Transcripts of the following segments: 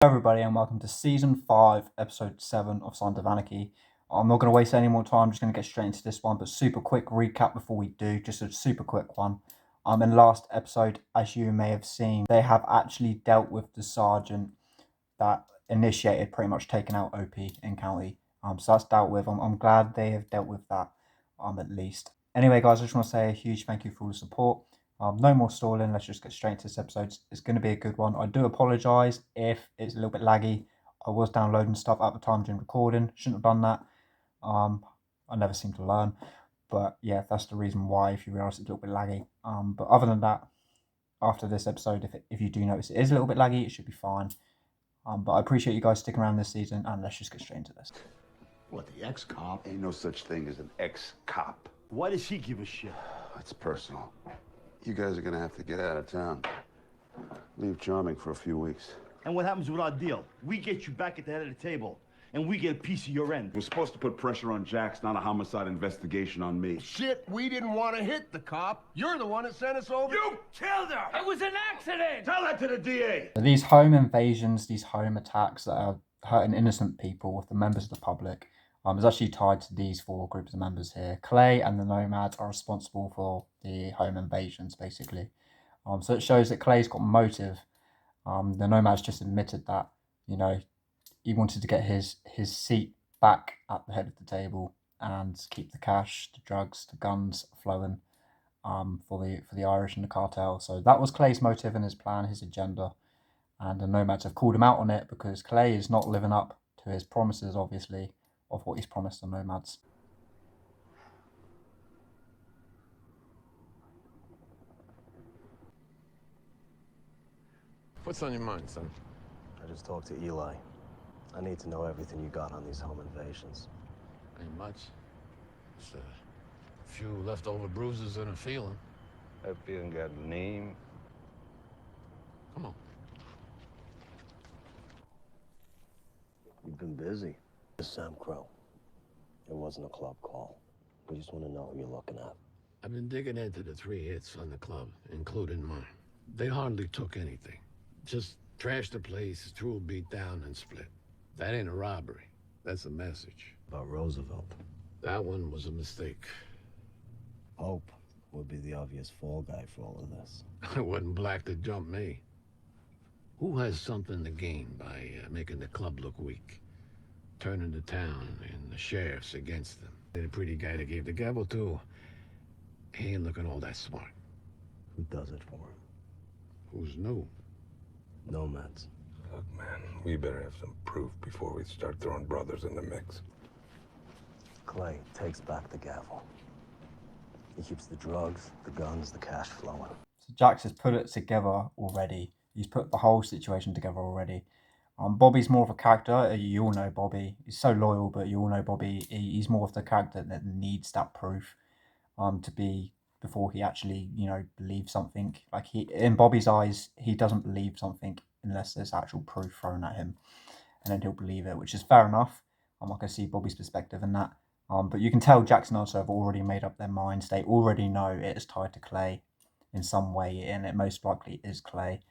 Hello everybody and welcome to Season 5, Episode 7 of Sons of Anarchy. I'm not going to waste any more time, I'm just going to get straight into this one, but super quick recap before we do, just a super quick one. In the last episode, as you may have seen, they have actually dealt with the sergeant that initiated pretty much taking out OP in County. So that's dealt with. I'm glad they have dealt with that, at least. Anyway guys, I just want to say a huge thank you for all the support. No more stalling, let's just get straight into this episode. It's going to be a good one. I do apologise if it's a little bit laggy. I was downloading stuff at the time during recording. Shouldn't have done that. I never seem to learn. But yeah, that's the reason why, if you realise it's a little bit laggy. But other than that, after this episode, if you do notice it is a little bit laggy, it should be fine. But I appreciate you guys sticking around this season, and let's just get straight into this. What, the ex-cop? Ain't no such thing as an ex-cop. Why does he give a shit? It's personal. You guys are gonna have to get out of town. Leave Charming for a few weeks. And what happens with our deal? We get you back at the head of the table, and we get a piece of your end. We're supposed to put pressure on Jax, not a homicide investigation on me. Shit, we didn't want to hit the cop. You're the one that sent us over. You killed her! It was an accident! Tell that to the DA! So these home invasions, these home attacks that are hurting innocent people with the members of the public, is actually tied to these four groups of members here. Clay and the nomads are responsible for the home invasions, basically. So it shows that Clay's got motive. The nomads just admitted that, he wanted to get his seat back at the head of the table and keep the cash, the drugs, the guns flowing for the Irish and the cartel. So that was Clay's motive and his plan, his agenda. And the nomads have called him out on it because Clay is not living up to his promises, obviously, of what he's promised the nomads. What's on your mind, son? I just talked to Eli. I need to know everything you got on these home invasions. Ain't much. Just a few leftover bruises and a feeling. That feeling got a name. Come on. You've been busy. This is Sam Crow. It wasn't a club call. We just want to know who you're looking at. I've been digging into the 3 hits on the club, including mine. They hardly took anything. Just trashed the place, threw a beat down, and split. That ain't a robbery. That's a message. About Roosevelt. That one was a mistake. Pope would be the obvious fall guy for all of this. It wasn't black to jump me. Who has something to gain by making the club look weak? Turning the town and the sheriffs against them. The pretty guy they gave the gavel to, he ain't looking all that smart. Who does it for him? Who's new? Nomads. Look, man, we better have some proof before we start throwing brothers in the mix. Clay takes back the gavel. He keeps the drugs, the guns, the cash flowing. So Jax has put it together already. He's put the whole situation together already. Bobby's more of a character. You all know Bobby. He's so loyal, but you all know Bobby. He's more of the character that needs that proof to be before he actually, believes something. Like in Bobby's eyes, he doesn't believe something unless there's actual proof thrown at him, and then he'll believe it, which is fair enough. I can see Bobby's perspective in that. But you can tell Jackson also have already made up their minds. They already know it is tied to Clay in some way, and it most likely is Clay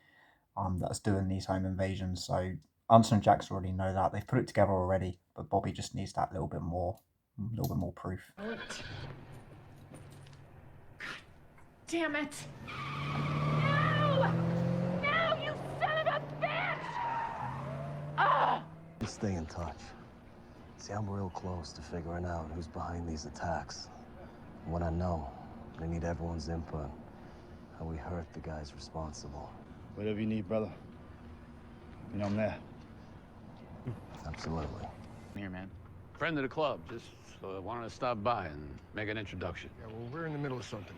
that's doing these home invasions. So Anson and Jax already know that. They've put it together already, but Bobby just needs that little bit more proof. Damn it! No! No, you son of a bitch! Ah! Just stay in touch. See, I'm real close to figuring out who's behind these attacks. And when I know, I need everyone's input. How we hurt the guys responsible. Whatever you need, brother. I'm there. Absolutely. Here, man. Friend of the club, just wanted to stop by and make an introduction. Yeah, well, we're in the middle of something.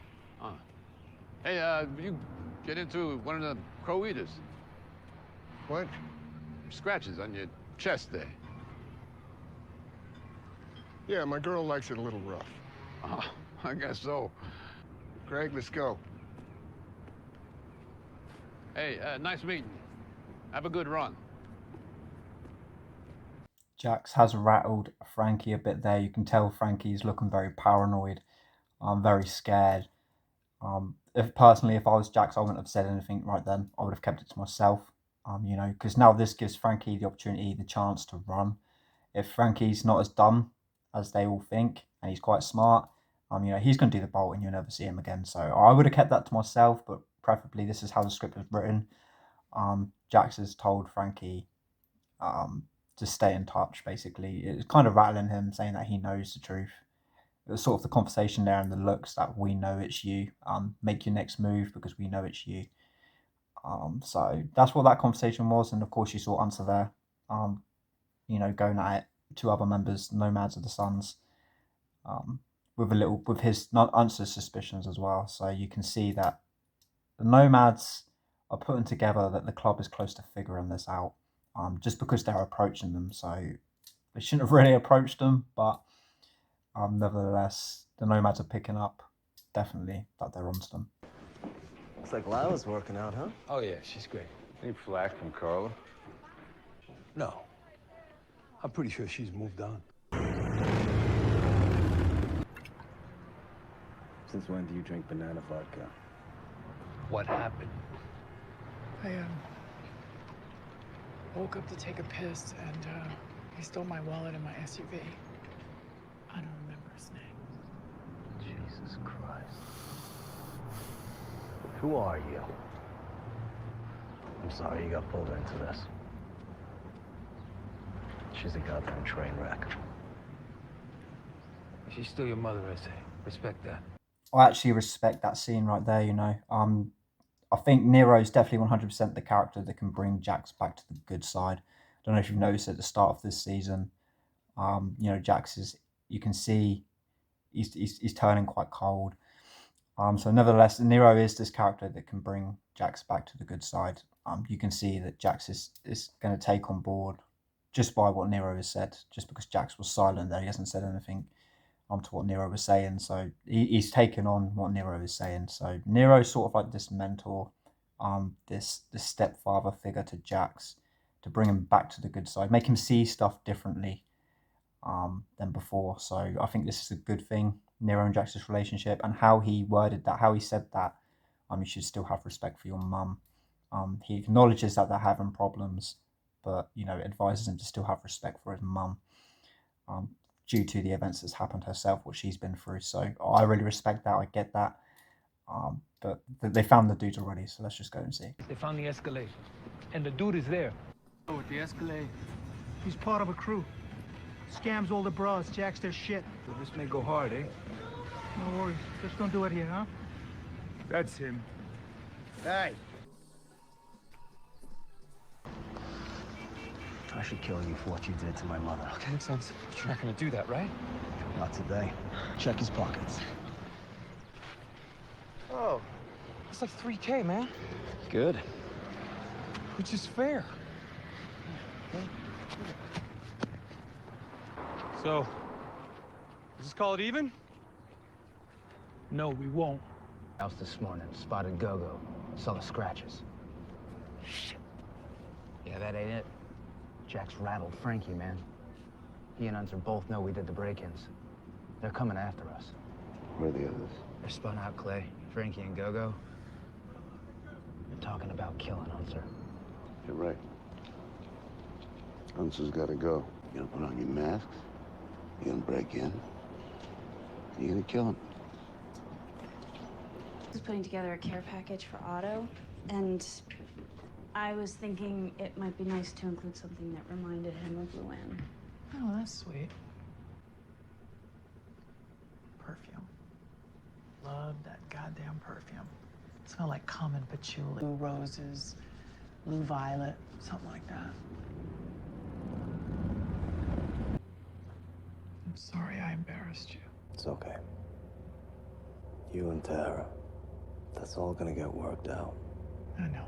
Hey, you get into one of the crow eaters. What? Scratches on your chest there. Yeah, my girl likes it a little rough. Oh, I guess so. Greg, let's go. Hey, nice meeting you. Have a good run. Jax has rattled Frankie a bit there. You can tell Frankie's looking very paranoid. Very scared. If I was Jax, I wouldn't have said anything right then. I would have kept it to myself. You know, because now this gives Frankie the opportunity, the chance to run. If Frankie's not as dumb as they all think, and he's quite smart, you know, he's going to do the bolt and you'll never see him again. So I would have kept that to myself, but preferably this is how the script was written. Jax has told Frankie to stay in touch, basically. It's kind of rattling him, saying that he knows the truth. It was sort of the conversation there and the looks that we know it's you. Make your next move because we know it's you. So that's what that conversation was. And of course, you saw Answer there, you know, going at it. Two other members, nomads of the Sons, with his not Answer's suspicions as well. So you can see that the nomads are putting together that the club is close to figuring this out, just because they're approaching them. So they shouldn't have really approached them, but nevertheless, the nomads are picking up definitely that they're onto them. Looks like Lila's working out, huh? Oh, yeah, she's great. Any flack from Carla? No. I'm pretty sure she's moved on. Since when do you drink banana vodka? What happened? I woke up to take a piss and he stole my wallet and my SUV. I don't remember his name. Jesus Christ. Who are you? I'm sorry you got pulled into this. She's a goddamn train wreck. She's still your mother, I say. Respect that. I actually respect that scene right there, you know. I think Nero is definitely 100% the character that can bring Jax back to the good side. I don't know if you've noticed at the start of this season, you know, Jax is, you can see he's turning quite cold. So nevertheless, Nero is this character that can bring Jax back to the good side. You can see that Jax is going to take on board just by what Nero has said, just because Jax was silent there. He hasn't said anything to what Nero was saying. So he's taken on what Nero is saying. So Nero's sort of like this mentor, this stepfather figure to Jax, to bring him back to the good side, make him see stuff differently than before. So I think this is a good thing, Nero and Jax's relationship, and how he worded that, how he said that, you should still have respect for your mum. He acknowledges that they're having problems, but, you know, advises him to still have respect for his mum, due to the events that's happened herself, what she's been through. So I really respect that. I get that. But they found the dude already, so let's just go and see. They found the Escalation, and the dude is there. Oh, with the Escalade. He's part of a crew. Scams all the bras, jacks their shit. So this may go hard, eh? No worries. Just don't do it here, huh? That's him. Hey, I should kill you for what you did to my mother. Okay, makes sense. You're not gonna do that, right? Not today. Check his pockets. Oh, it's like 3K, man. Good. Which is fair. So, let's just call it even? No, we won't. House this morning, spotted Go-Go. Saw the scratches. Yeah, that ain't it. Jax rattled Frankie, man. He and Unser both know we did the break-ins. They're coming after us. Where are the others? They're spun out, Clay. Frankie and Go-Go. They're talking about killing Unser. You're right. Unser's gotta go. You gonna put on your masks? You gonna break in? You gonna kill him? I was putting together a care package for Otto, and I was thinking it might be nice to include something that reminded him of Luann. Oh, that's sweet. Perfume. Love that goddamn perfume. Smell like common patchouli. Blue roses, blue violet, something like that. I'm sorry I embarrassed you. It's okay. You and Tara, that's all gonna get worked out. I know.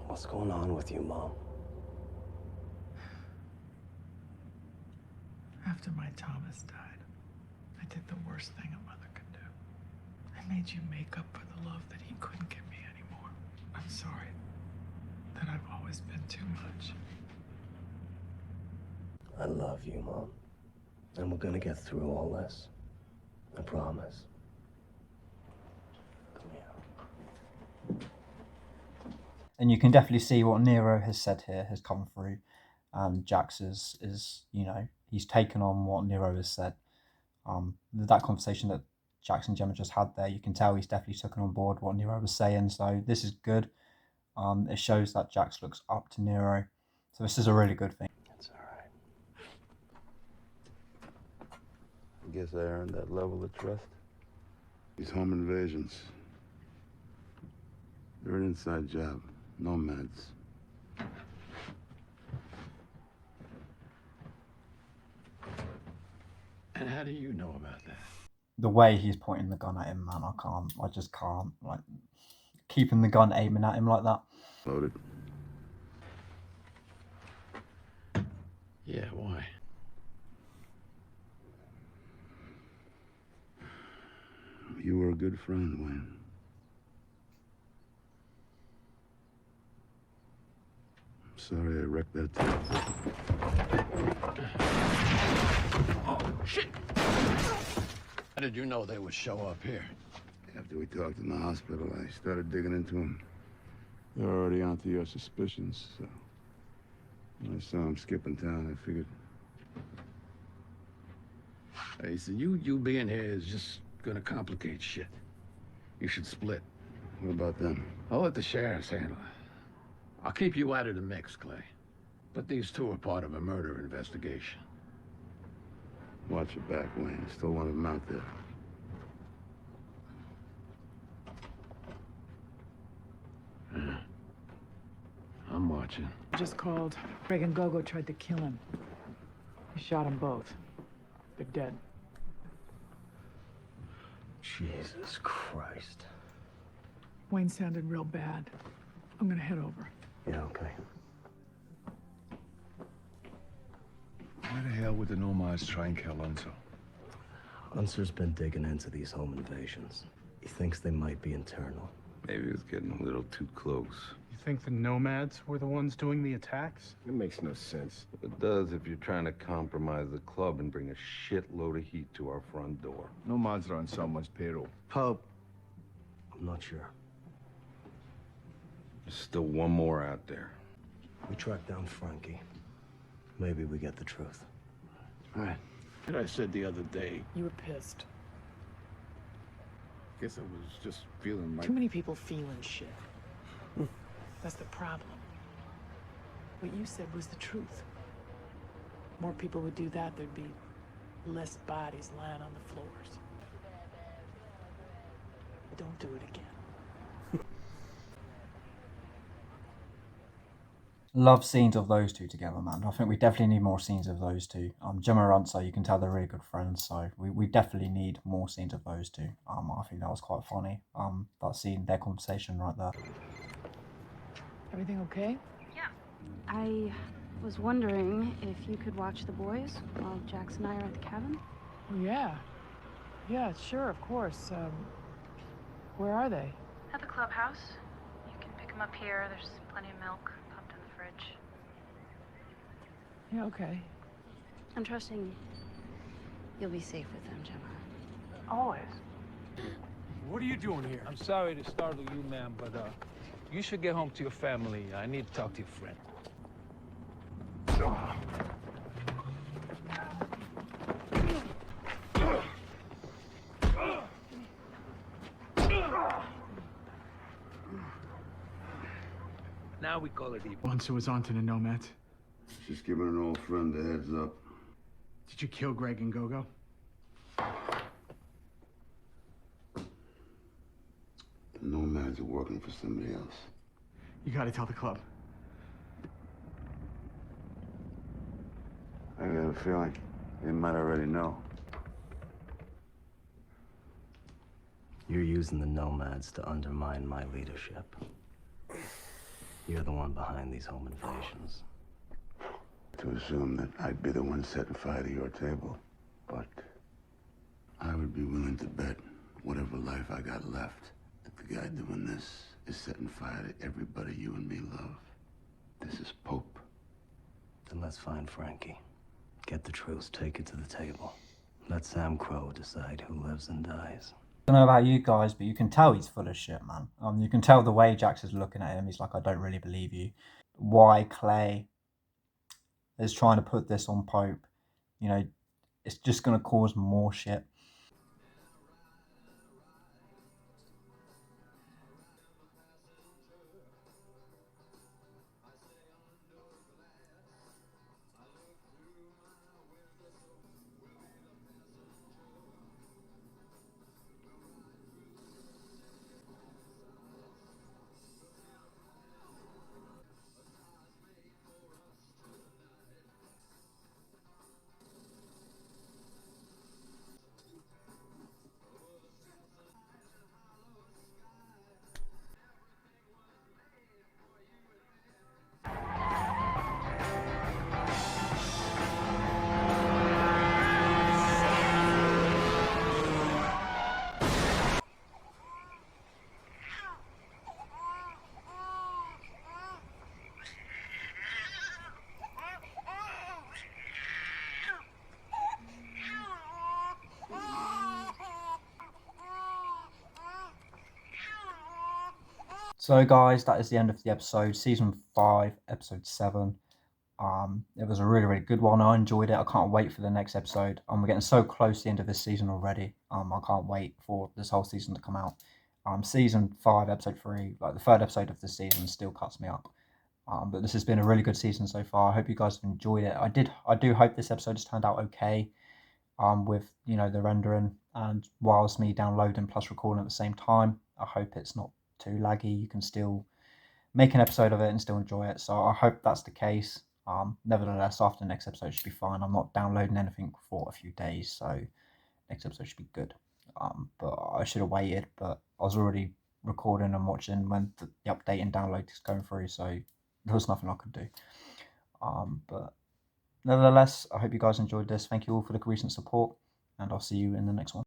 What's going on with you, Mom? After my Thomas died, I did the worst thing a mother could do. I made you make up for the love that he couldn't give me anymore. I'm sorry that I've always been too much. I love you, Mom. And we're gonna get through all this. I promise. Come here. And you can definitely see what Nero has said here has come through. And Jax is he's taken on what Nero has said. That conversation that Jax and Gemma just had there, you can tell he's definitely taken on board what Nero was saying. So this is good. It shows that Jax looks up to Nero. So this is a really good thing. That's all right. I guess I earned that level of trust. These home invasions, they're an inside job. Nomads. And how do you know about that? The way he's pointing the gun at him, man, I just can't. Like, keeping the gun aiming at him like that. Loaded. Yeah, why? You were a good friend, Wayne. I'm sorry I wrecked that tape. Oh, shit! How did you know they would show up here? After we talked in the hospital, I started digging into them. They're already onto your suspicions, so when I saw them skipping town, I figured. Hey, so you being here is just gonna complicate shit. You should split. What about them? I'll let the sheriff's handle it. I'll keep you out of the mix, Clay. But these two are part of a murder investigation. Watch your back, Wayne. There's still one of them out there. Yeah. I'm watching. Just called. Greg and Gogo tried to kill him. He shot them both. They're dead. Jesus Christ. Wayne sounded real bad. I'm gonna head over. Yeah, okay. Why the hell would the nomads try and kill Unser? Unser's been digging into these home invasions. He thinks they might be internal. Maybe it's getting a little too close. You think the nomads were the ones doing the attacks? It makes no sense. It does if you're trying to compromise the club and bring a shitload of heat to our front door. Nomads are on someone's payroll. Pope. I'm not sure. There's still one more out there. We track down Frankie. Maybe we get the truth. All right. And I said the other day, You were pissed. guess I was just feeling like... Too many people feeling shit. That's the problem. What you said was the truth. More people would do that, there'd be less bodies lying on the floors. Don't do it again. Love scenes of those two together, man. I think we definitely need more scenes of those two. Gemma and Unser, you can tell they're really good friends, so we definitely need more scenes of those two. I think that was quite funny. That scene, their conversation right there. Everything okay? Yeah. I was wondering if you could watch the boys while Jax and I are at the cabin? Oh, yeah. Yeah, sure, of course. Where are they? At the clubhouse. You can pick them up here. There's plenty of milk pumped in the fridge. Yeah, okay. I'm trusting you'll be safe with them, Gemma. Always. What are you doing here? I'm sorry to startle you, ma'am, but you should get home to your family. I need to talk to your friend. Now we call it even. Once it was on to the nomads. Just giving an old friend a heads up. Did you kill Greg and Gogo? The nomads are working for somebody else. You gotta tell the club. I got a feeling they might already know. You're using the nomads to undermine my leadership. You're the one behind these home invasions. To assume that I'd be the one setting fire to your table. But I would be willing to bet whatever life I got left that the guy doing this is setting fire to everybody you and me love. This is Pope. Then let's find Frankie. Get the truth, take it to the table. Let Sam Crow decide who lives and dies. I don't know about you guys, but you can tell he's full of shit, man. You can tell the way Jax is looking at him. He's like, I don't really believe you. Why Clay is trying to put this on Pope, you know, it's just going to cause more shit. So guys, that is the end of the episode, season 5, episode 7. It was a really, really good one. I enjoyed it. I can't wait for the next episode. We're getting so close to the end of this season already. I can't wait for this whole season to come out. Season 5, episode 3, like the third episode of this season, still cuts me up. But this has been a really good season so far. I hope you guys have enjoyed it. I do hope this episode has turned out okay. With the rendering and whilst me downloading plus recording at the same time. I hope it's not too laggy. You can still make an episode of it and still enjoy it. So I hope that's the case. Nevertheless, after the next episode should be fine. I'm not downloading anything for a few days, so next episode should be good. But I should have waited, but I was already recording and watching when the update and download is going through, so there was nothing I could do. But nevertheless, I hope you guys enjoyed this. Thank you all for the recent support, and I'll see you in the next one.